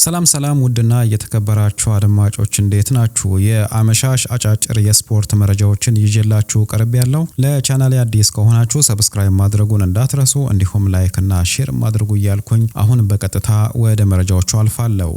ሰላም ውድና የተከበራችሁ አድማጮች እንዴት ናችሁ? የአመሻሽ አጫጭር የስፖርት መረጃዎችን ይዤላችሁ ቀርቤያለሁ። ለቻናሌ አዲስ ከሆናችሁ ሰብስክራይብ ማድረጉን እንዳትረሱ፣ እንዲሁም ላይክ እና ሼር ማድረጉ እያልኩኝ አሁን በቀጥታ ወደ መረጃዎቹ አልፋለሁ።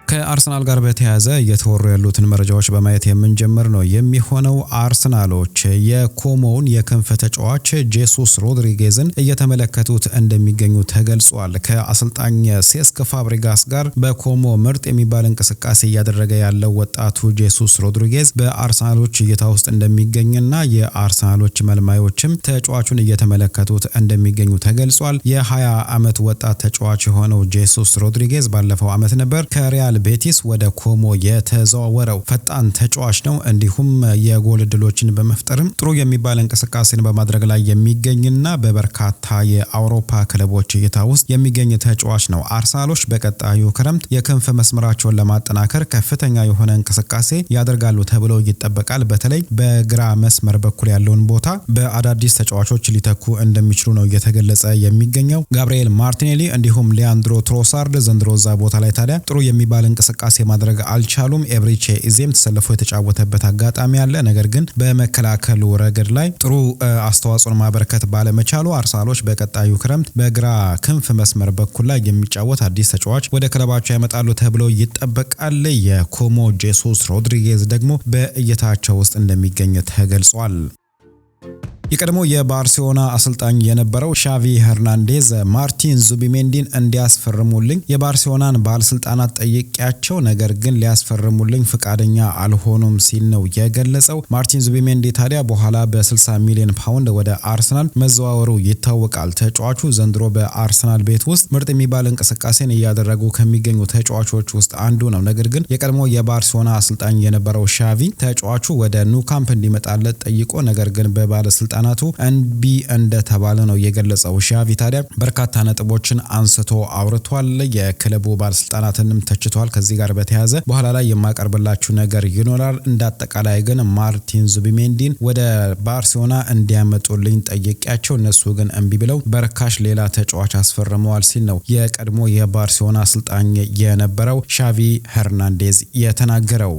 ከአርሰናል ጋር በተያያዘ እየተወሩ ያሉትን መረጃዎች በማየት የምንጀምር ነው የሚሆነው። አርሰናሎች የኮሞውን የክንፍ ተጫዋች ጄሱስ ሮድሪጌዝን እየተመለከቱት እንደሚገኙ ተገልጿል። ከአሰልጣኝ ሴስክ ፋብሪጋስ ጋር በኮሞ ምርጥ የሚባል እንቅስቃሴ እያደረገ ያለው ወጣቱ ጄሱስ ሮድሪጌዝ በአርሰናሎች እይታ ውስጥ እንደሚገኝና የአርሰናሎች መልማዮችም ተጫዋቹን እየተመለከቱት እንደሚገኙ ተገልጿል። የ20 ዓመት ወጣት ተጫዋች የሆነው ጄሱስ ሮድሪጌዝ ባለፈው ዓመት ነበር ከሪያል ቤቲስ ወደ ኮሞ የተዘዋወረው። ፈጣን ተጫዋች ነው። እንዲሁም የጎል ዕድሎችን በመፍጠርም ጥሩ የሚባል እንቅስቃሴን በማድረግ ላይ የሚገኝና በበርካታ የአውሮፓ ክለቦች እይታ ውስጥ የሚገኝ ተጫዋች ነው። አርሰናሎች በቀጣዩ ክረምት የክንፍ መስመራቸውን ለማጠናከር ከፍተኛ የሆነ እንቅስቃሴ ያደርጋሉ ተብሎ ይጠበቃል። በተለይ በግራ መስመር በኩል ያለውን ቦታ በአዳዲስ ተጫዋቾች ሊተኩ እንደሚችሉ ነው እየተገለጸ የሚገኘው። ጋብሪኤል ማርቲኔሊ እንዲሁም ሊያንድሮ ትሮሳርድ ዘንድሮዛ ቦታ ላይ ታዲያ ጥሩ የሚባል እንቅስቃሴ ማድረግ አልቻሉም። ኤብሪቼ ኢዜም ተሰልፎ የተጫወተበት አጋጣሚ አለ። ነገር ግን በመከላከሉ ረገድ ላይ ጥሩ አስተዋጽኦን ማበረከት ባለመቻሉ አርሰናሎች በቀጣዩ ክረምት በግራ ክንፍ መስመር በኩል ላይ የሚጫወት አዲስ ተጫዋች ወደ ክለባቸው ያመጣሉ ተብሎ ይጠበቃል። የኮሞ ጄሱስ ሮድሪጌዝ ደግሞ በእይታቸው ውስጥ እንደሚገኝ ተገልጿል። የቀድሞ የባርሴሎና አሰልጣኝ የነበረው ሻቪ ሄርናንዴዝ ማርቲን ዙቢሜንዲን እንዲያስፈርሙልኝ የባርሴሎናን ባለስልጣናት ጠይቄያቸው ነገር ግን ሊያስፈርሙልኝ ፍቃደኛ አልሆኑም ሲል ነው የገለጸው። ማርቲን ዙቢሜንዲ ታዲያ በኋላ በ60 ሚሊዮን ፓውንድ ወደ አርሰናል መዘዋወሩ ይታወቃል። ተጫዋቹ ዘንድሮ በአርሰናል ቤት ውስጥ ምርጥ የሚባል እንቅስቃሴን እያደረጉ ከሚገኙ ተጫዋቾች ውስጥ አንዱ ነው። ነገር ግን የቀድሞ የባርሴሎና አሰልጣኝ የነበረው ሻቪ ተጫዋቹ ወደ ኑ ካምፕ እንዲመጣለት ጠይቆ ነገር ግን በባለስልጣናቱ እንቢ እንደተባለ ነው የገለጸው። ሻቪ ታዲያ በርካታ ነጥቦችን አንስቶ አውርቷል። የክለቡ ባለስልጣናትንም ተችቷል። ከዚህ ጋር በተያያዘ በኋላ ላይ የማቀርብላችሁ ነገር ይኖራል። እንዳጠቃላይ ግን ማርቲን ዙቢሜንዲን ወደ ባርሴሎና እንዲያመጡልኝ ጠይቄያቸው እነሱ ግን እንቢ ብለው በርካሽ ሌላ ተጫዋች አስፈርመዋል ሲል ነው የቀድሞ የባርሴሎና አሰልጣኝ የነበረው ሻቪ ሄርናንዴዝ የተናገረው።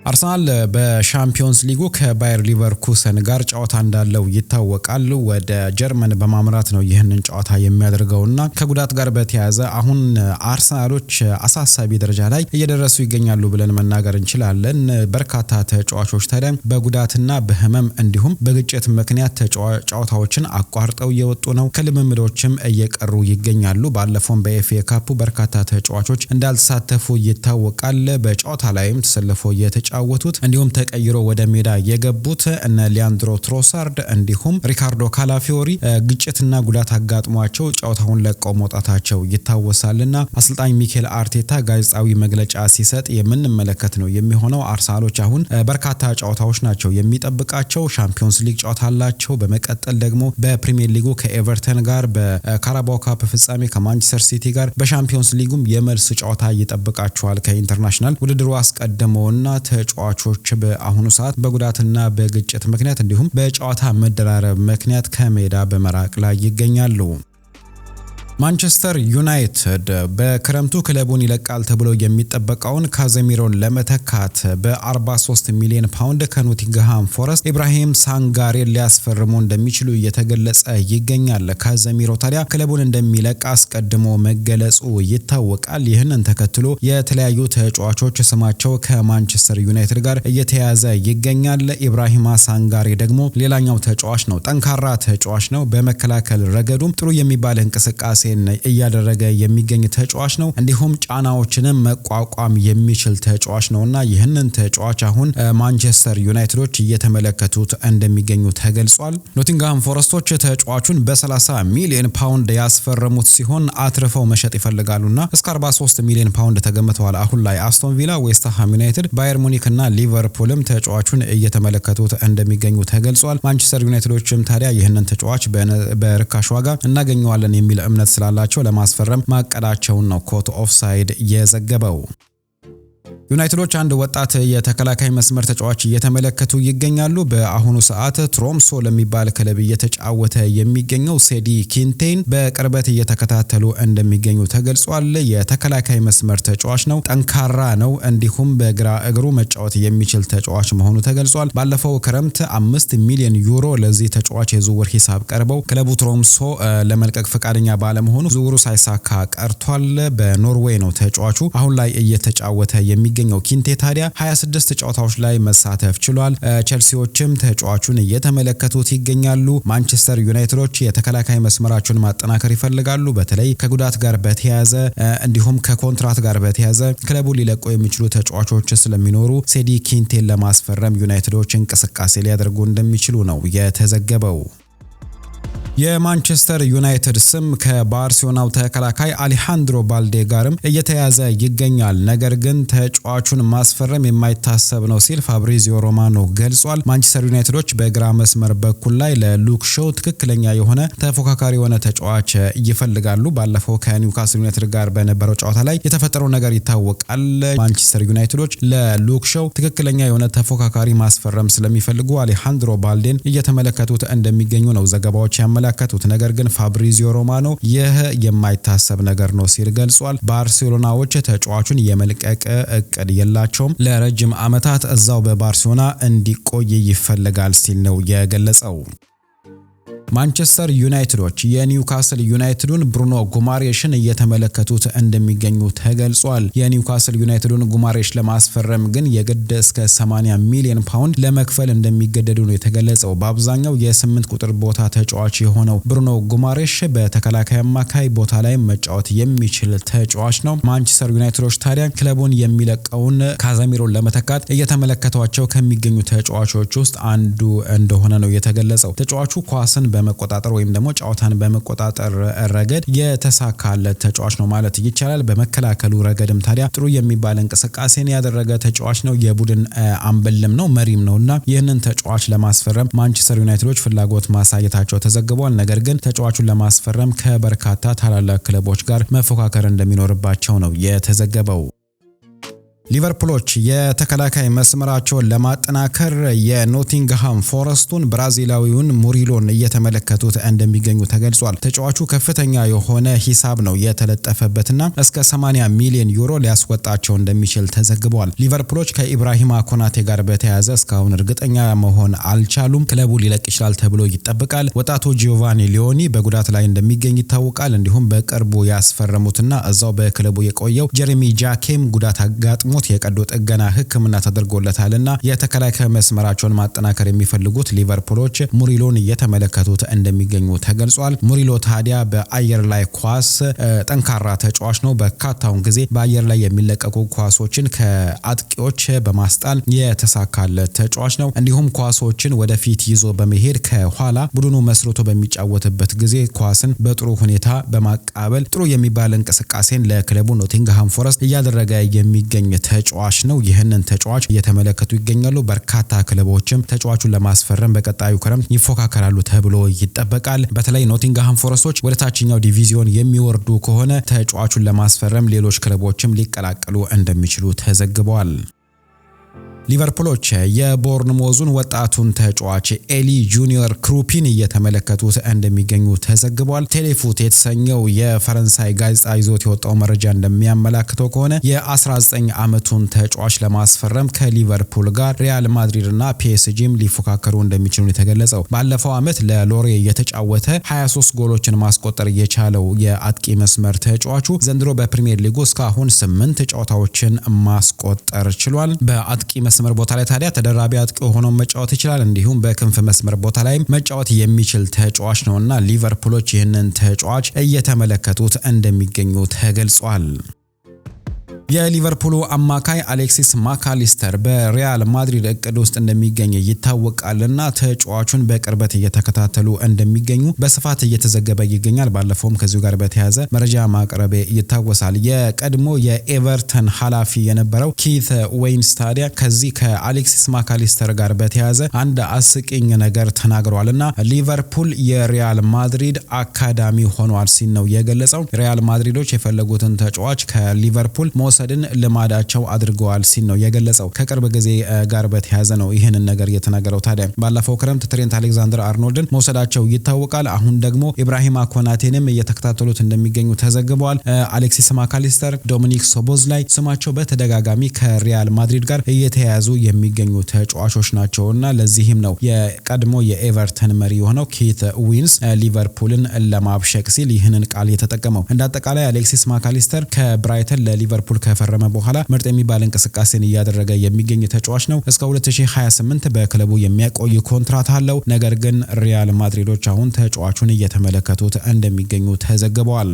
አርሰናል በሻምፒዮንስ ሊጉ ከባየር ሊቨርኩሰን ጋር ጨዋታ እንዳለው ይታወቃል። ወደ ጀርመን በማምራት ነው ይህንን ጨዋታ የሚያደርገውና ከጉዳት ጋር በተያያዘ አሁን አርሰናሎች አሳሳቢ ደረጃ ላይ እየደረሱ ይገኛሉ ብለን መናገር እንችላለን። በርካታ ተጫዋቾች ታዲያ በጉዳትና በህመም እንዲሁም በግጭት ምክንያት ጨዋታዎችን አቋርጠው እየወጡ ነው። ከልምምዶችም እየቀሩ ይገኛሉ። ባለፈው በኤፍኤ ካፑ በርካታ ተጫዋቾች እንዳልተሳተፉ ይታወቃል። በጨዋታ ላይም ተሰልፎ የተጫወቱት እንዲሁም ተቀይሮ ወደ ሜዳ የገቡት እነ ሊያንድሮ ትሮሳርድ እንዲሁም ሪካርዶ ካላፊዮሪ ግጭትና ጉዳት አጋጥሟቸው ጨዋታውን ለቀው መውጣታቸው ይታወሳልና አሰልጣኝ ሚኬል አርቴታ ጋዜጣዊ መግለጫ ሲሰጥ የምንመለከት ነው የሚሆነው። አርሰናሎች አሁን በርካታ ጨዋታዎች ናቸው የሚጠብቃቸው። ሻምፒዮንስ ሊግ ጨዋታ አላቸው። በመቀጠል ደግሞ በፕሪሚየር ሊጉ ከኤቨርተን ጋር፣ በካራባኦ ካፕ ፍጻሜ ከማንቸስተር ሲቲ ጋር፣ በሻምፒዮንስ ሊጉም የመልስ ጨዋታ ይጠብቃቸዋል ከኢንተርናሽናል ውድድሩ አስቀድመውና ተጫዋቾች በአሁኑ ሰዓት በጉዳትና በግጭት ምክንያት እንዲሁም በጨዋታ መደራረብ ምክንያት ከሜዳ በመራቅ ላይ ይገኛሉ። ማንቸስተር ዩናይትድ በክረምቱ ክለቡን ይለቃል ተብሎ የሚጠበቀውን ካዘሚሮን ለመተካት በ43 ሚሊዮን ፓውንድ ከኖቲንግሃም ፎረስት ኢብራሂም ሳንጋሬን ሊያስፈርሙ እንደሚችሉ እየተገለጸ ይገኛል። ካዘሚሮ ታዲያ ክለቡን እንደሚለቅ አስቀድሞ መገለጹ ይታወቃል። ይህንን ተከትሎ የተለያዩ ተጫዋቾች ስማቸው ከማንቸስተር ዩናይትድ ጋር እየተያያዘ ይገኛል። ኢብራሂም ሳንጋሬ ደግሞ ሌላኛው ተጫዋች ነው። ጠንካራ ተጫዋች ነው። በመከላከል ረገዱም ጥሩ የሚባል እንቅስቃሴ እያደረገ የሚገኝ ተጫዋች ነው። እንዲሁም ጫናዎችንም መቋቋም የሚችል ተጫዋች ነውና ይህንን ተጫዋች አሁን ማንቸስተር ዩናይትዶች እየተመለከቱት እንደሚገኙ ተገልጿል። ኖቲንግሃም ፎረስቶች ተጫዋቹን በ30 ሚሊዮን ፓውንድ ያስፈረሙት ሲሆን አትርፈው መሸጥ ይፈልጋሉና እስከ 43 ሚሊዮን ፓውንድ ተገምተዋል። አሁን ላይ አስቶን ቪላ፣ ዌስትሃም ዩናይትድ፣ ባየር ሙኒክ እና ሊቨርፑልም ተጫዋቹን እየተመለከቱት እንደሚገኙ ተገልጿል። ማንቸስተር ዩናይትዶችም ታዲያ ይህንን ተጫዋች በርካሽ ዋጋ እናገኘዋለን የሚል እምነት ስላላቸው ለማስፈረም ማቀዳቸውን ነው ኮት ኦፍሳይድ የዘገበው። ዩናይትዶች አንድ ወጣት የተከላካይ መስመር ተጫዋች እየተመለከቱ ይገኛሉ። በአሁኑ ሰዓት ትሮምሶ ለሚባል ክለብ እየተጫወተ የሚገኘው ሴዲ ኪንቴን በቅርበት እየተከታተሉ እንደሚገኙ ተገልጿል። የተከላካይ መስመር ተጫዋች ነው፣ ጠንካራ ነው፣ እንዲሁም በግራ እግሩ መጫወት የሚችል ተጫዋች መሆኑ ተገልጿል። ባለፈው ክረምት 5 ሚሊዮን ዩሮ ለዚህ ተጫዋች የዝውውር ሂሳብ ቀርበው ክለቡ ትሮምሶ ለመልቀቅ ፈቃደኛ ባለመሆኑ ዝውውሩ ሳይሳካ ቀርቷል። በኖርዌይ ነው ተጫዋቹ አሁን ላይ እየተጫወተ የሚገኘው። ኪንቴ ታዲያ 26 ጨዋታዎች ላይ መሳተፍ ችሏል። ቸልሲዎችም ተጫዋቹን እየተመለከቱት ይገኛሉ። ማንቸስተር ዩናይትዶች የተከላካይ መስመራቸውን ማጠናከር ይፈልጋሉ። በተለይ ከጉዳት ጋር በተያያዘ እንዲሁም ከኮንትራት ጋር በተያያዘ ክለቡ ሊለቁ የሚችሉ ተጫዋቾች ስለሚኖሩ ሴዲ ኪንቴን ለማስፈረም ዩናይትዶች እንቅስቃሴ ሊያደርጉ እንደሚችሉ ነው የተዘገበው። የማንቸስተር ዩናይትድ ስም ከባርሴሎናው ተከላካይ አሌሃንድሮ ባልዴ ጋርም እየተያዘ ይገኛል። ነገር ግን ተጫዋቹን ማስፈረም የማይታሰብ ነው ሲል ፋብሪዚዮ ሮማኖ ገልጿል። ማንቸስተር ዩናይትዶች በግራ መስመር በኩል ላይ ለሉክ ሾው ትክክለኛ የሆነ ተፎካካሪ የሆነ ተጫዋች ይፈልጋሉ። ባለፈው ከኒውካስል ዩናይትድ ጋር በነበረው ጨዋታ ላይ የተፈጠረው ነገር ይታወቃል። ማንቸስተር ዩናይትዶች ለሉክ ሾው ትክክለኛ የሆነ ተፎካካሪ ማስፈረም ስለሚፈልጉ አሌሃንድሮ ባልዴን እየተመለከቱት እንደሚገኙ ነው ዘገባዎች ያመለክታሉ። ነገር ግን ፋብሪዚዮ ሮማኖ ይህ የማይታሰብ ነገር ነው ሲል ገልጿል። ባርሴሎናዎች ተጫዋቹን የመልቀቅ እቅድ የላቸውም። ለረጅም ዓመታት እዛው በባርሴሎና እንዲቆይ ይፈልጋል ሲል ነው የገለጸው። ማንቸስተር ዩናይትዶች የኒውካስል ዩናይትዱን ብሩኖ ጉማሬሽን እየተመለከቱት እንደሚገኙ ተገልጿል። የኒውካስል ዩናይትዱን ጉማሬሽ ለማስፈረም ግን የግድ እስከ 80 ሚሊዮን ፓውንድ ለመክፈል እንደሚገደዱ ነው የተገለጸው። በአብዛኛው የ8 ቁጥር ቦታ ተጫዋች የሆነው ብሩኖ ጉማሬሽ በተከላካይ አማካይ ቦታ ላይ መጫወት የሚችል ተጫዋች ነው። ማንቸስተር ዩናይትዶች ታዲያ ክለቡን የሚለቀውን ካዛሚሮን ለመተካት እየተመለከቷቸው ከሚገኙ ተጫዋቾች ውስጥ አንዱ እንደሆነ ነው የተገለጸው። ተጫዋቹ ኳስን በመቆጣጠር ወይም ደግሞ ጨዋታን በመቆጣጠር ረገድ የተሳካለት ተጫዋች ነው ማለት ይቻላል። በመከላከሉ ረገድም ታዲያ ጥሩ የሚባል እንቅስቃሴን ያደረገ ተጫዋች ነው። የቡድን አምበልም ነው፣ መሪም ነውና ይህንን ተጫዋች ለማስፈረም ማንቸስተር ዩናይትዶች ፍላጎት ማሳየታቸው ተዘግቧል። ነገር ግን ተጫዋቹን ለማስፈረም ከበርካታ ታላላቅ ክለቦች ጋር መፎካከር እንደሚኖርባቸው ነው የተዘገበው። ሊቨርፑሎች የተከላካይ መስመራቸውን ለማጠናከር የኖቲንግሃም ፎረስቱን ብራዚላዊውን ሙሪሎን እየተመለከቱት እንደሚገኙ ተገልጿል። ተጫዋቹ ከፍተኛ የሆነ ሂሳብ ነው የተለጠፈበትና እስከ 80 ሚሊዮን ዩሮ ሊያስወጣቸው እንደሚችል ተዘግቧል። ሊቨርፑሎች ከኢብራሂማ ኮናቴ ጋር በተያያዘ እስካሁን እርግጠኛ መሆን አልቻሉም። ክለቡ ሊለቅ ይችላል ተብሎ ይጠበቃል። ወጣቱ ጂዮቫኒ ሊዮኒ በጉዳት ላይ እንደሚገኝ ይታወቃል። እንዲሁም በቅርቡ ያስፈረሙትና እዛው በክለቡ የቆየው ጀሬሚ ጃኬም ጉዳት አጋጥሞ የቀዶ ጥገና ሕክምና ተደርጎለታልና የተከላካይ መስመራቸውን ማጠናከር የሚፈልጉት ሊቨርፑሎች ሙሪሎን እየተመለከቱት እንደሚገኙ ተገልጿል። ሙሪሎ ታዲያ በአየር ላይ ኳስ ጠንካራ ተጫዋች ነው። በርካታውን ጊዜ በአየር ላይ የሚለቀቁ ኳሶችን ከአጥቂዎች በማስጣል የተሳካለት ተጫዋች ነው። እንዲሁም ኳሶችን ወደፊት ይዞ በመሄድ ከኋላ ቡድኑ መስርቶ በሚጫወትበት ጊዜ ኳስን በጥሩ ሁኔታ በማቃበል ጥሩ የሚባል እንቅስቃሴን ለክለቡ ኖቲንግሃም ፎረስት እያደረገ የሚገኝ ተጫዋች ነው። ይህንን ተጫዋች እየተመለከቱ ይገኛሉ። በርካታ ክለቦችም ተጫዋቹን ለማስፈረም በቀጣዩ ክረምት ይፎካከራሉ ተብሎ ይጠበቃል። በተለይ ኖቲንግሃም ፎረስቶች ወደ ታችኛው ዲቪዚዮን የሚወርዱ ከሆነ ተጫዋቹን ለማስፈረም ሌሎች ክለቦችም ሊቀላቀሉ እንደሚችሉ ተዘግቧል። ሊቨርፑሎች የቦርንሞዙን ወጣቱን ተጫዋች ኤሊ ጁኒየር ክሩፒን እየተመለከቱት እንደሚገኙ ተዘግቧል። ቴሌፉት የተሰኘው የፈረንሳይ ጋዜጣ ይዞት የወጣው መረጃ እንደሚያመላክተው ከሆነ የ19 ዓመቱን ተጫዋች ለማስፈረም ከሊቨርፑል ጋር ሪያል ማድሪድ እና ፒኤስጂም ሊፎካከሩ እንደሚችሉ የተገለጸው። ባለፈው ዓመት ለሎሬ የተጫወተ 23 ጎሎችን ማስቆጠር የቻለው የአጥቂ መስመር ተጫዋቹ ዘንድሮ በፕሪሚየር ሊጉ እስካሁን 8 ጨዋታዎችን ማስቆጠር ችሏል። በአጥቂ መስመር ቦታ ላይ ታዲያ ተደራቢ አጥቂ ሆኖ መጫወት ይችላል። እንዲሁም በክንፍ መስመር ቦታ ላይ መጫወት የሚችል ተጫዋች ነውና ሊቨርፑሎች ይህንን ተጫዋች እየተመለከቱት እንደሚገኙ ተገልጿል። የሊቨርፑሉ አማካይ አሌክሲስ ማካሊስተር በሪያል ማድሪድ እቅድ ውስጥ እንደሚገኝ ይታወቃልና ተጫዋቹን በቅርበት እየተከታተሉ እንደሚገኙ በስፋት እየተዘገበ ይገኛል። ባለፈውም ከዚሁ ጋር በተያያዘ መረጃ ማቅረብ ይታወሳል። የቀድሞ የኤቨርተን የኤቨርተን ኃላፊ የነበረው ኪት ዌይንስ ታዲያ ከዚህ ከአሌክሲስ ማካሊስተር ጋር በተያያዘ አንድ አስቂኝ ነገር ተናግሯልና ሊቨርፑል የሪያል ማድሪድ አካዳሚ ሆኗል ሲል ነው የገለጸው። ሪያል ማድሪዶች የፈለጉትን ተጫዋች ከሊቨርፑል መውሰድን ልማዳቸው አድርገዋል ሲል ነው የገለጸው። ከቅርብ ጊዜ ጋር በተያያዘ ነው ይህንን ነገር የተናገረው። ታዲያ ባለፈው ክረምት ትሬንት አሌክዛንደር አርኖልድን መውሰዳቸው ይታወቃል። አሁን ደግሞ ኢብራሂማ ኮናቴንም እየተከታተሉት እንደሚገኙ ተዘግበዋል። አሌክሲስ ማካሊስተር፣ ዶሚኒክ ሶቦዝላይ ስማቸው በተደጋጋሚ ከሪያል ማድሪድ ጋር እየተያያዙ የሚገኙ ተጫዋቾች ናቸውና ለዚህም ነው የቀድሞ የኤቨርተን መሪ የሆነው ኪት ዌይንስ ሊቨርፑልን ለማብሸቅ ሲል ይህንን ቃል የተጠቀመው። እንዳጠቃላይ አሌክሲስ ማካሊስተር ከብራይተን ለሊቨርፑል ከፈረመ በኋላ ምርጥ የሚባል እንቅስቃሴን እያደረገ የሚገኝ ተጫዋች ነው። እስከ 2028 በክለቡ የሚያቆይ ኮንትራት አለው። ነገር ግን ሪያል ማድሪዶች አሁን ተጫዋቹን እየተመለከቱት እንደሚገኙ ተዘግበዋል።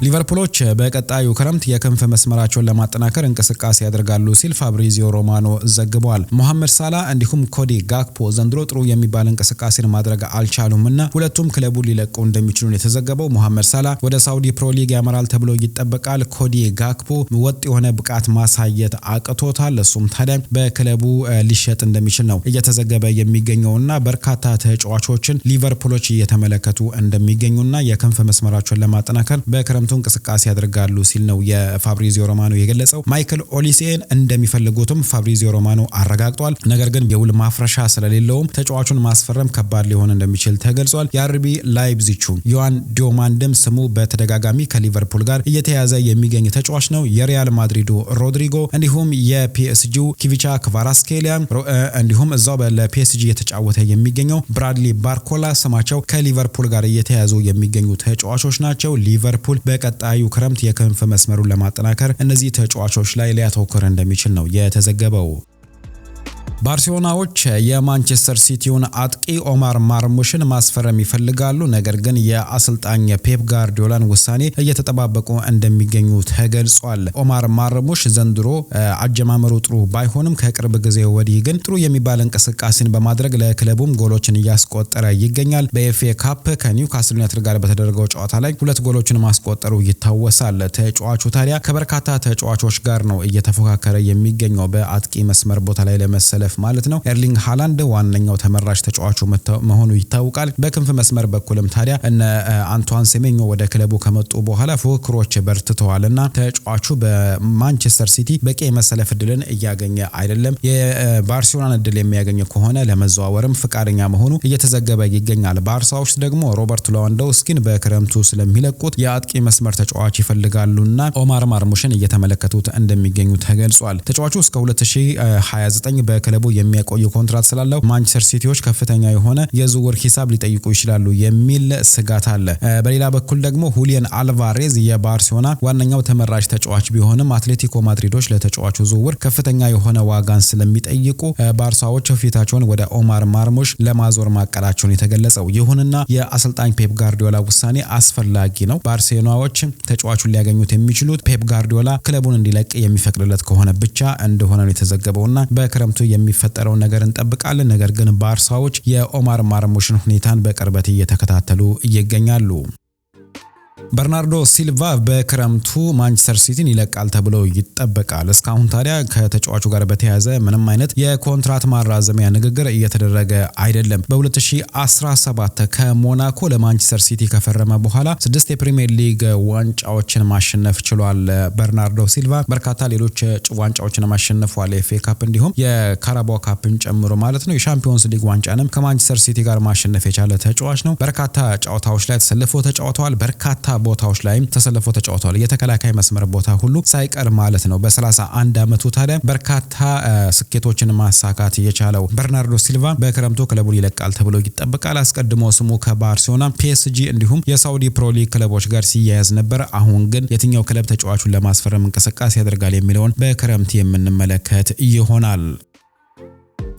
ሊቨርፑሎች በቀጣዩ ክረምት የክንፍ መስመራቸውን ለማጠናከር እንቅስቃሴ ያደርጋሉ ሲል ፋብሪዚዮ ሮማኖ ዘግቧል። ሞሐመድ ሳላ እንዲሁም ኮዲ ጋክፖ ዘንድሮ ጥሩ የሚባል እንቅስቃሴን ማድረግ አልቻሉምና ሁለቱም ክለቡን ሊለቁ እንደሚችሉ የተዘገበው። ሞሐመድ ሳላ ወደ ሳውዲ ፕሮ ሊግ ያመራል ተብሎ ይጠበቃል። ኮዲ ጋክፖ ወጥ የሆነ ብቃት ማሳየት አቅቶታል። እሱም ታዲያ በክለቡ ሊሸጥ እንደሚችል ነው እየተዘገበ የሚገኘውና በርካታ ተጫዋቾችን ሊቨርፑሎች እየተመለከቱ እንደሚገኙና የክንፍ መስመራቸውን ለማጠናከር በክረምቱ እንቅስቃሴ ያደርጋሉ ሲል ነው የፋብሪዚዮ ሮማኖ የገለጸው። ማይክል ኦሊሴን እንደሚፈልጉትም ፋብሪዚዮ ሮማኖ አረጋግጧል። ነገር ግን የውል ማፍረሻ ስለሌለውም ተጫዋቹን ማስፈረም ከባድ ሊሆን እንደሚችል ተገልጿል። የአርቢ ላይፕዚቹ ዮሃን ዲዮማንድም ስሙ በተደጋጋሚ ከሊቨርፑል ጋር እየተያዘ የሚገኝ ተጫዋች ነው። የሪያል ማድሪዱ ሮድሪጎ እንዲሁም የፒኤስጂው ኪቪቻ ክቫራትስኬሊያ እንዲሁም እዛው ለፒኤስጂ የተጫወተ የሚገኘው ብራድሊ ባርኮላ ስማቸው ከሊቨርፑል ጋር እየተያዙ የሚገኙ ተጫዋቾች ናቸው። ሊቨርፑል በቀጣዩ ክረምት የክንፍ መስመሩን ለማጠናከር እነዚህ ተጫዋቾች ላይ ሊያተኩር እንደሚችል ነው የተዘገበው። ባርሴሎናዎች የማንቸስተር ሲቲውን አጥቂ ኦማር ማርሙሽን ማስፈረም ይፈልጋሉ። ነገር ግን የአሰልጣኝ ፔፕ ጋርዲዮላን ውሳኔ እየተጠባበቁ እንደሚገኙ ተገልጿል። ኦማር ማርሙሽ ዘንድሮ አጀማመሩ ጥሩ ባይሆንም ከቅርብ ጊዜ ወዲህ ግን ጥሩ የሚባል እንቅስቃሴን በማድረግ ለክለቡም ጎሎችን እያስቆጠረ ይገኛል። በኤፍኤ ካፕ ከኒውካስል ዩናይትድ ጋር በተደረገው ጨዋታ ላይ 2 ጎሎችን ማስቆጠሩ ይታወሳል። ተጫዋቹ ታዲያ ከበርካታ ተጫዋቾች ጋር ነው እየተፎካከረ የሚገኘው በአጥቂ መስመር ቦታ ላይ ለመሰለፍ ማለት ነው። ኤርሊንግ ሃላንድ ዋነኛው ተመራጭ ተጫዋቹ መሆኑ ይታወቃል። በክንፍ መስመር በኩልም ታዲያ እነ አንቷን ሴሜኞ ወደ ክለቡ ከመጡ በኋላ ፉክክሮች በርትተዋልና ተጫዋቹ በማንቸስተር ሲቲ በቂ መሰለፍ እድልን እያገኘ አይደለም። የባርሴሎናን እድል የሚያገኝ ከሆነ ለመዘዋወርም ፍቃደኛ መሆኑ እየተዘገበ ይገኛል። ባርሳዎች ደግሞ ሮበርት ሌዋንዶውስኪን በክረምቱ ስለሚለቁት የአጥቂ መስመር ተጫዋች ይፈልጋሉና ኦማር ማርሙሽን እየተመለከቱት እንደሚገኙ ተገልጿል። ተጫዋቹ እስከ 2029 በክለቡ የሚያቆዩ ኮንትራት ስላለው ማንቸስተር ሲቲዎች ከፍተኛ የሆነ የዝውውር ሂሳብ ሊጠይቁ ይችላሉ የሚል ስጋት አለ። በሌላ በኩል ደግሞ ሁሊያን አልቫሬዝ የባርሴሎና ዋነኛው ተመራጭ ተጫዋች ቢሆንም አትሌቲኮ ማድሪዶች ለተጫዋቹ ዝውውር ከፍተኛ የሆነ ዋጋን ስለሚጠይቁ ባርሳዎች ፊታቸውን ወደ ኦማር ማርሙሽ ለማዞር ማቀዳቸውን የተገለጸው። ይሁንና የአሰልጣኝ ፔፕ ጋርዲዮላ ውሳኔ አስፈላጊ ነው። ባርሴሎናዎች ተጫዋቹን ሊያገኙት የሚችሉት ፔፕ ጋርዲዮላ ክለቡን እንዲለቅ የሚፈቅድለት ከሆነ ብቻ እንደሆነ ነው የተዘገበውና በክረምቱ የሚፈጠረው ነገር እንጠብቃለን። ነገር ግን ባርሳዎች የኦማር ማርሙሽን ሁኔታን በቅርበት እየተከታተሉ ይገኛሉ። በርናርዶ ሲልቫ በክረምቱ ማንቸስተር ሲቲን ይለቃል ተብሎ ይጠበቃል። እስካሁን ታዲያ ከተጫዋቹ ጋር በተያያዘ ምንም አይነት የኮንትራት ማራዘሚያ ንግግር እየተደረገ አይደለም። በ2017 ከሞናኮ ለማንቸስተር ሲቲ ከፈረመ በኋላ 6 የፕሪሚየር ሊግ ዋንጫዎችን ማሸነፍ ችሏል። በርናርዶ ሲልቫ በርካታ ሌሎች ዋንጫዎችን ማሸነፏል። ኤፍኤ ካፕ እንዲሁም የካራባኦ ካፕን ጨምሮ ማለት ነው። የሻምፒዮንስ ሊግ ዋንጫንም ከማንቸስተር ሲቲ ጋር ማሸነፍ የቻለ ተጫዋች ነው። በርካታ ጨዋታዎች ላይ ተሰልፎ ተጫውተዋል። በርካታ ቦታዎች ላይም ተሰልፎ ተጫውተዋል። የተከላካይ መስመር ቦታ ሁሉ ሳይቀር ማለት ነው። በ31 ዓመቱ ታዲያ በርካታ ስኬቶችን ማሳካት የቻለው በርናርዶ ሲልቫ በክረምቱ ክለቡን ይለቃል ተብሎ ይጠበቃል። አስቀድሞ ስሙ ከባርሴሎና፣ ፒኤስጂ እንዲሁም የሳውዲ ፕሮ ሊግ ክለቦች ጋር ሲያያዝ ነበር። አሁን ግን የትኛው ክለብ ተጫዋቹን ለማስፈረም እንቅስቃሴ ያደርጋል የሚለውን በክረምት የምንመለከት ይሆናል።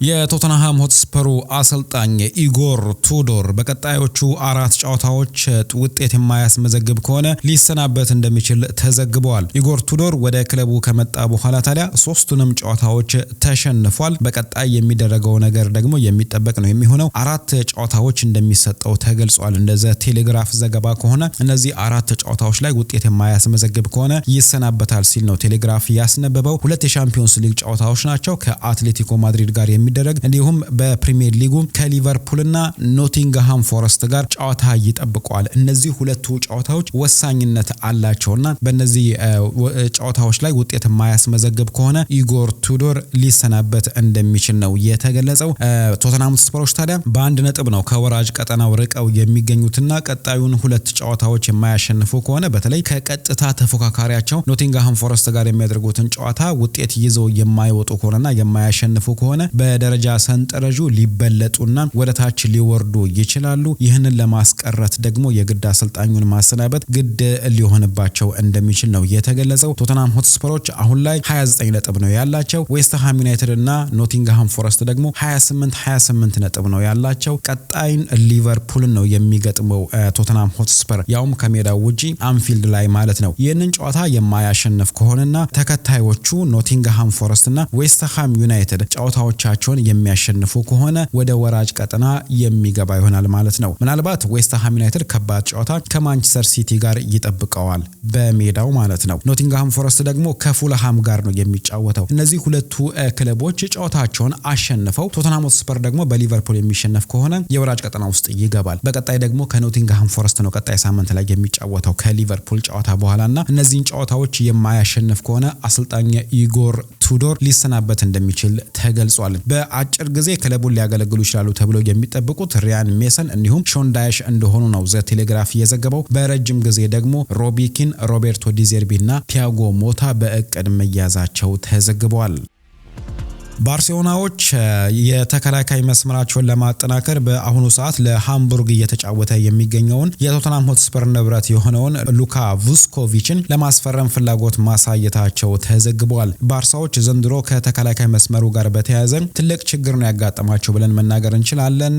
የቶተንሃም ሆትስፐሩ አሰልጣኝ ኢጎር ቱዶር በቀጣዮቹ 4 ጨዋታዎች ውጤት የማያስመዘግብ ከሆነ ሊሰናበት እንደሚችል ተዘግቧል። ኢጎር ቱዶር ወደ ክለቡ ከመጣ በኋላ ታዲያ 3ቱንም ጨዋታዎች ተሸንፏል። በቀጣይ የሚደረገው ነገር ደግሞ የሚጠበቅ ነው የሚሆነው። 4 ጨዋታዎች እንደሚሰጠው ተገልጿል። እንደዛ ቴሌግራፍ ዘገባ ከሆነ እነዚህ 4 ጨዋታዎች ላይ ውጤት የማያስመዘግብ ከሆነ ይሰናበታል ሲል ነው ቴሌግራፍ ያስነበበው። 2 የሻምፒዮንስ ሊግ ጨዋታዎች ናቸው ከአትሌቲኮ ማድሪድ ጋር የሚደረግ እንዲሁም በፕሪሚየር ሊጉ ከሊቨርፑልና ኖቲንግሃም ፎረስት ጋር ጨዋታ ይጠብቀዋል። እነዚህ ሁለቱ ጨዋታዎች ወሳኝነት አላቸውና በእነዚህ ጨዋታዎች ላይ ውጤት የማያስመዘግብ ከሆነ ኢጎር ቱዶር ሊሰናበት እንደሚችል ነው የተገለጸው። ቶተንሃም ስፐሮች ታዲያ በአንድ ነጥብ ነው ከወራጅ ቀጠናው ርቀው የሚገኙትና ቀጣዩን 2 ጨዋታዎች የማያሸንፉ ከሆነ በተለይ ከቀጥታ ተፎካካሪያቸው ኖቲንግሃም ፎረስት ጋር የሚያደርጉትን ጨዋታ ውጤት ይዘው የማይወጡ ከሆነና የማያሸንፉ ከሆነ በደረጃ ሰንጠረዡ ሊበለጡና ወደታች ሊወርዱ ይችላሉ። ይህንን ለማስቀረት ደግሞ የግድ አሰልጣኙን ማሰናበት ግድ ሊሆንባቸው እንደሚችል ነው የተገለጸው። ቶተንሃም ሆትስፐሮች አሁን ላይ 29 ነጥብ ነው ያላቸው። ዌስትሃም ዩናይትድ እና ኖቲንግሃም ፎረስት ደግሞ 28 ነጥብ ነው ያላቸው። ቀጣይን ሊቨርፑልን ነው የሚገጥመው ቶተንሃም ሆትስፐር ያውም ከሜዳው ውጪ አንፊልድ ላይ ማለት ነው። ይህንን ጨዋታ የማያሸንፍ ከሆነና ተከታዮቹ ኖቲንግሃም ፎረስት እና ዌስትሃም ዩናይትድ ጨዋታዎቻቸውን የሚያሸንፉ ከሆነ ወደ ወራጅ ቀጠና የሚገባ ይሆናል ማለት ነው። ምናልባት ዌስትሃም ዩናይትድ ከባድ ጨዋታ ከማንቸስተር ሲቲ ጋር ይጠብቀዋል በሜዳው ማለት ነው። ኖቲንግሃም ፎረስት ደግሞ ከፉልሃም ጋር ነው የሚጫወተው። እነዚህ ሁለቱ ክለቦች ጨዋታቸውን አሸንፈው ቶተንሃም ሆትስፐር ደግሞ በሊቨርፑል የሚሸነፍ ከሆነ የወራጅ ቀጠና ውስጥ ይገባል። በቀጣይ ደግሞ ከኖቲንግሃም ፎረስት ነው ቀጣይ ሳምንት ላይ የሚጫወተው ከሊቨርፑል ጨዋታ በኋላና እነዚህን ጨዋታዎች የማያሸንፍ ከሆነ አሰልጣኝ ኢጎር ቱዶር ሊሰናበት እንደሚችል ተገልጿል። በአጭር ጊዜ ክለቡን ሊያገለግሉ ይችላሉ ተብለው የሚጠብቁት ሪያን ሜሰን እንዲሁም ሾን ዳይሽ እንደሆኑ ነው ዘ ቴሌግራፍ የዘገበው። በረጅም ጊዜ ደግሞ ሮቢ ኪን፣ ሮቤርቶ ዲዘርቢና ቲያጎ ሞታ በእቅድ መያዛቸው ተዘግቧል። ባርሴሎናዎች የተከላካይ መስመራቸውን ለማጠናከር በአሁኑ ሰዓት ለሃምቡርግ እየተጫወተ የሚገኘውን የቶተንሃም ሆትስፐር ንብረት የሆነውን ሉካ ቩስኮቪችን ለማስፈረም ፍላጎት ማሳየታቸው ተዘግቧል። ባርሳዎች ዘንድሮ ከተከላካይ መስመሩ ጋር በተያያዘ ትልቅ ችግር ነው ያጋጠማቸው ብለን መናገር እንችላለን።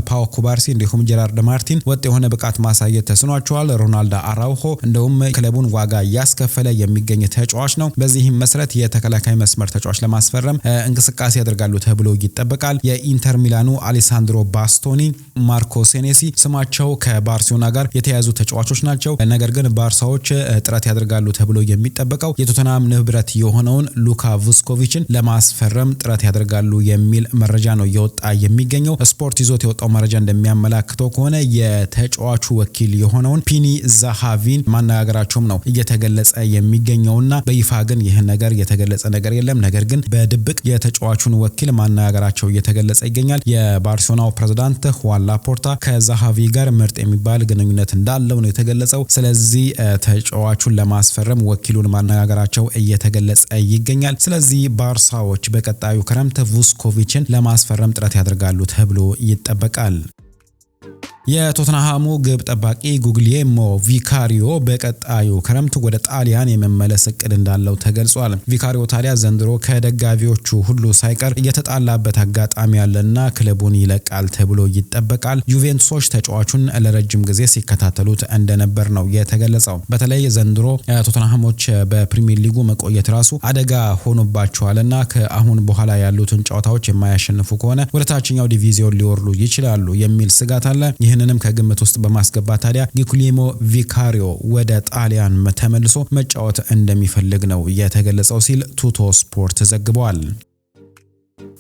ፓው ኩባርሲ እንዲሁም ጀራርድ ማርቲን ወጥ የሆነ ብቃት ማሳየት ተስኗቸዋል። ሮናልዶ አራውሆ እንደውም ክለቡን ዋጋ እያስከፈለ የሚገኝ ተጫዋች ነው። በዚህም መሰረት የተከላካይ መስመር ተጫዋች ለማስፈረም እንቅስቃሴ ያደርጋሉ ተብሎ ይጠበቃል። የኢንተር ሚላኑ አሌሳንድሮ ባስቶኒ፣ ማርኮ ሴኔሲ ስማቸው ከባርሴሎና ጋር የተያያዙ ተጫዋቾች ናቸው። ነገር ግን ባርሳዎች ጥረት ያደርጋሉ ተብሎ የሚጠበቀው የቶተንሃም ንብረት የሆነውን ሉካ ቩስኮቪችን ለማስፈረም ጥረት ያደርጋሉ የሚል መረጃ ነው እየወጣ የሚገኘው። ስፖርት ይዞት የወጣው መረጃ እንደሚያመላክተው ከሆነ የተጫዋቹ ወኪል የሆነውን ፒኒ ዛሃቪን ማነጋገራቸውም ነው እየተገለጸ የሚገኘውና በይፋ ግን ይህ ነገር የተገለጸ ነገር የለም። ነገር ግን በድብቅ የተጫዋቹን ወኪል ማነጋገራቸው እየተገለጸ ይገኛል። የባርሴሎናው ፕሬዝዳንት ሁዋን ላፖርታ ከዛሃቪ ጋር ምርጥ የሚባል ግንኙነት እንዳለው ነው የተገለጸው። ስለዚህ ተጫዋቹን ለማስፈረም ወኪሉን ማነጋገራቸው እየተገለጸ ይገኛል። ስለዚህ ባርሳዎች በቀጣዩ ክረምት ቩስኮቪችን ለማስፈረም ጥረት ያደርጋሉ ተብሎ ይጠበቃል። የቶተንሃሙ ግብ ጠባቂ ጉግሊየሞ ቪካሪዮ በቀጣዩ ክረምት ወደ ጣሊያን የመመለስ እቅድ እንዳለው ተገልጿል። ቪካሪዮ ታዲያ ዘንድሮ ከደጋፊዎቹ ሁሉ ሳይቀር የተጣላበት አጋጣሚ ያለና ክለቡን ይለቃል ተብሎ ይጠበቃል። ዩቬንቱሶች ተጫዋቹን ለረጅም ጊዜ ሲከታተሉት እንደነበር ነው የተገለጸው። በተለይ ዘንድሮ ቶተንሃሞች በፕሪሚየር ሊጉ መቆየት ራሱ አደጋ ሆኖባቸዋልና ከአሁን በኋላ ያሉትን ጨዋታዎች የማያሸንፉ ከሆነ ወደ ታችኛው ዲቪዚዮን ሊወርዱ ይችላሉ የሚል ስጋት አለ። ይህንንም ከግምት ውስጥ በማስገባት ታዲያ ጉግሊየሞ ቪካሪዮ ወደ ጣሊያን ተመልሶ መጫወት እንደሚፈልግ ነው የተገለጸው ሲል ቱቶ ስፖርት ዘግቧል።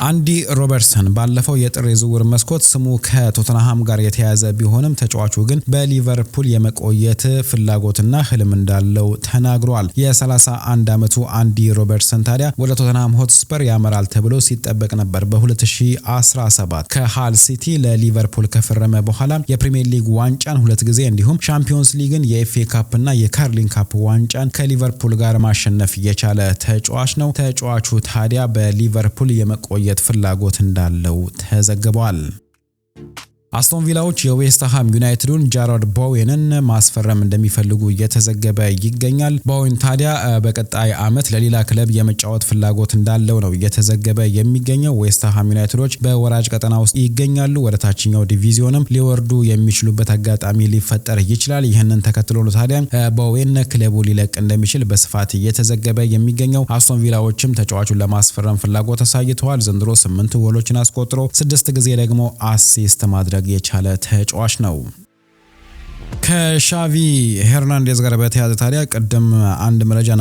አንዲ ሮበርትሰን ባለፈው የጥር የዝውውር መስኮት ስሙ ከቶተንሃም ጋር የተያያዘ ቢሆንም ተጫዋቹ ግን በሊቨርፑል የመቆየት ፍላጎትና ህልም እንዳለው ተናግሯል። የ31 ዓመቱ አንዲ ሮበርትሰን ታዲያ ወደ ቶተንሃም ሆትስፐር ያመራል ተብሎ ሲጠበቅ ነበር። በ2017 ከሃል ሲቲ ለሊቨርፑል ከፈረመ በኋላ የፕሪሚየር ሊግ ዋንጫን 2 ጊዜ እንዲሁም ቻምፒዮንስ ሊግን የኤፍኤ ካፕ እና የካርሊንግ ካፕ ዋንጫን ከሊቨርፑል ጋር ማሸነፍ የቻለ ተጫዋች ነው። ተጫዋቹ ታዲያ በሊቨርፑል የመቆየት ፍላጎት እንዳለው ተዘግቧል። አስቶን ቪላዎች የዌስትሃም ዩናይትዱን ጃራርድ ቦዌንን ማስፈረም እንደሚፈልጉ እየተዘገበ ይገኛል። ቦዌን ታዲያ በቀጣይ ዓመት ለሌላ ክለብ የመጫወት ፍላጎት እንዳለው ነው እየተዘገበ የሚገኘው። ዌስትሃም ዩናይትዶች በወራጅ ቀጠና ውስጥ ይገኛሉ። ወደ ታችኛው ዲቪዚዮንም ሊወርዱ የሚችሉበት አጋጣሚ ሊፈጠር ይችላል። ይህንን ተከትሎ ነው ታዲያ ቦዌን ክለቡ ሊለቅ እንደሚችል በስፋት እየተዘገበ የሚገኘው። አስቶን ቪላዎችም ተጫዋቹን ለማስፈረም ፍላጎት አሳይተዋል። ዘንድሮ 8 ጎሎችን አስቆጥሮ 6 ጊዜ ደግሞ አሲስት ማድረግ የቻለ ተጫዋች ነው። ከሻቪ ሄርናንዴዝ ጋር በተያያዘ ታዲያ ቀደም አንድ መረጃን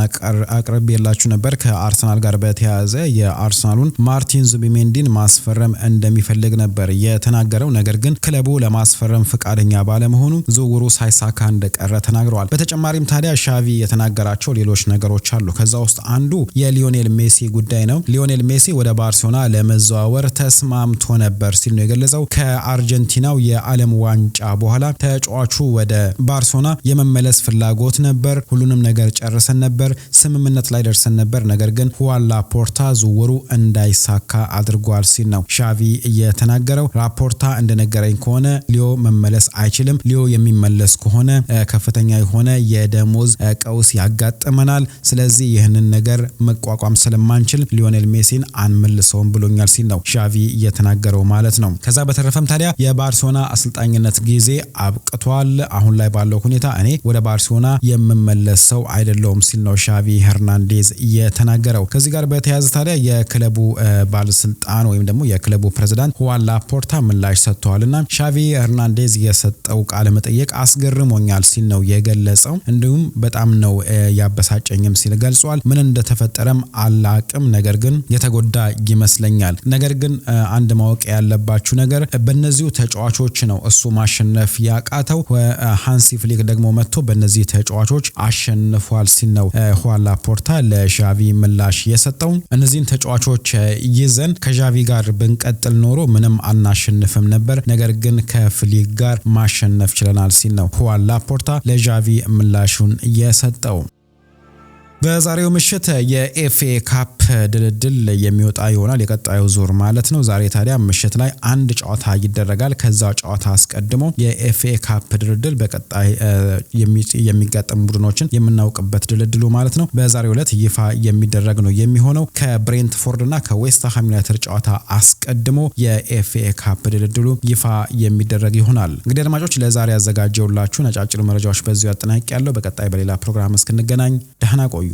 አቅርቤላችሁ ነበር። ከአርሰናል ጋር በተያያዘ የአርሰናሉን ማርቲን ዙቢሜንዲን ማስፈረም እንደሚፈልግ ነበር የተናገረው። ነገር ግን ክለቡ ለማስፈረም ፍቃደኛ ባለመሆኑ ዝውውሩ ሳይሳካ እንደቀረ ተናግረዋል። በተጨማሪም ታዲያ ሻቪ የተናገራቸው ሌሎች ነገሮች አሉ። ከዛ ውስጥ አንዱ የሊዮኔል ሜሲ ጉዳይ ነው። ሊዮኔል ሜሲ ወደ ባርሴሎና ለመዘዋወር ተስማምቶ ነበር ሲል ነው የገለጸው። ከአርጀንቲናው የዓለም ዋንጫ በኋላ ተጫዋቹ ወደ ባርሴሎና የመመለስ ፍላጎት ነበር። ሁሉንም ነገር ጨርሰን ነበር፣ ስምምነት ላይ ደርሰን ነበር። ነገር ግን ሁዋን ላፖርታ ዝውውሩ እንዳይሳካ አድርጓል ሲል ነው ሻቪ የተናገረው። ላፖርታ እንደነገረኝ ከሆነ ሊዮ መመለስ አይችልም። ሊዮ የሚመለስ ከሆነ ከፍተኛ የሆነ የደሞዝ ቀውስ ያጋጥመናል። ስለዚህ ይህንን ነገር መቋቋም ስለማንችል ሊዮኔል ሜሲን አንመልሰውም ብሎኛል ሲል ነው ሻቪ የተናገረው ማለት ነው። ከዛ በተረፈም ታዲያ የባርሴሎና አሰልጣኝነት ጊዜ አብቅቷል። አሁን ላይ ባለው ሁኔታ እኔ ወደ ባርሴሎና የምመለስ ሰው አይደለሁም ሲል ነው ሻቪ ሄርናንዴዝ የተናገረው። ከዚህ ጋር በተያያዘ ታዲያ የክለቡ ባለስልጣን ወይም ደግሞ የክለቡ ፕሬዝዳንት ሁዋን ላፖርታ ምላሽ ሰጥተዋልና ሻቪ ሄርናንዴዝ የሰጠው ቃለ መጠይቅ አስገርሞኛል ሲል ነው የገለጸው። እንዲሁም በጣም ነው ያበሳጨኝም ሲል ገልጿል። ምን እንደተፈጠረም አላቅም፣ ነገር ግን የተጎዳ ይመስለኛል። ነገር ግን አንድ ማወቅ ያለባችሁ ነገር በእነዚሁ ተጫዋቾች ነው እሱ ማሸነፍ ያቃተው። ሃንሲ ፍሊክ ደግሞ መጥቶ በእነዚህ ተጫዋቾች አሸንፏል ሲል ነው ሁዋን ላፖርታ ለሻቪ ምላሽ የሰጠው። እነዚህን ተጫዋቾች ይዘን ከሻቪ ጋር ብንቀጥል ኖሮ ምንም አናሸንፍም ነበር፣ ነገር ግን ከፍሊክ ጋር ማሸነፍ ችለናል ሲል ነው ሁዋን ላፖርታ ለሻቪ ምላሹን የሰጠው። በዛሬው ምሽት የኤፍኤ ካፕ ድልድል የሚወጣ ይሆናል፣ የቀጣዩ ዙር ማለት ነው። ዛሬ ታዲያ ምሽት ላይ አንድ ጨዋታ ይደረጋል። ከዛ ጨዋታ አስቀድሞ የኤፍኤ ካፕ ድልድል በቀጣይ የሚጋጠሙ ቡድኖችን የምናውቅበት ድልድሉ ማለት ነው በዛሬው ዕለት ይፋ የሚደረግ ነው የሚሆነው። ከብሬንትፎርድ እና ከዌስትሃም ዩናይትድ ጨዋታ አስቀድሞ የኤፍኤ ካፕ ድልድሉ ይፋ የሚደረግ ይሆናል። እንግዲህ አድማጮች ለዛሬ ያዘጋጀውላችሁ ነጫጭር መረጃዎች በዚሁ አጠናቅቄያለሁ። በቀጣይ በሌላ ፕሮግራም እስክንገናኝ ደህና ቆዩ።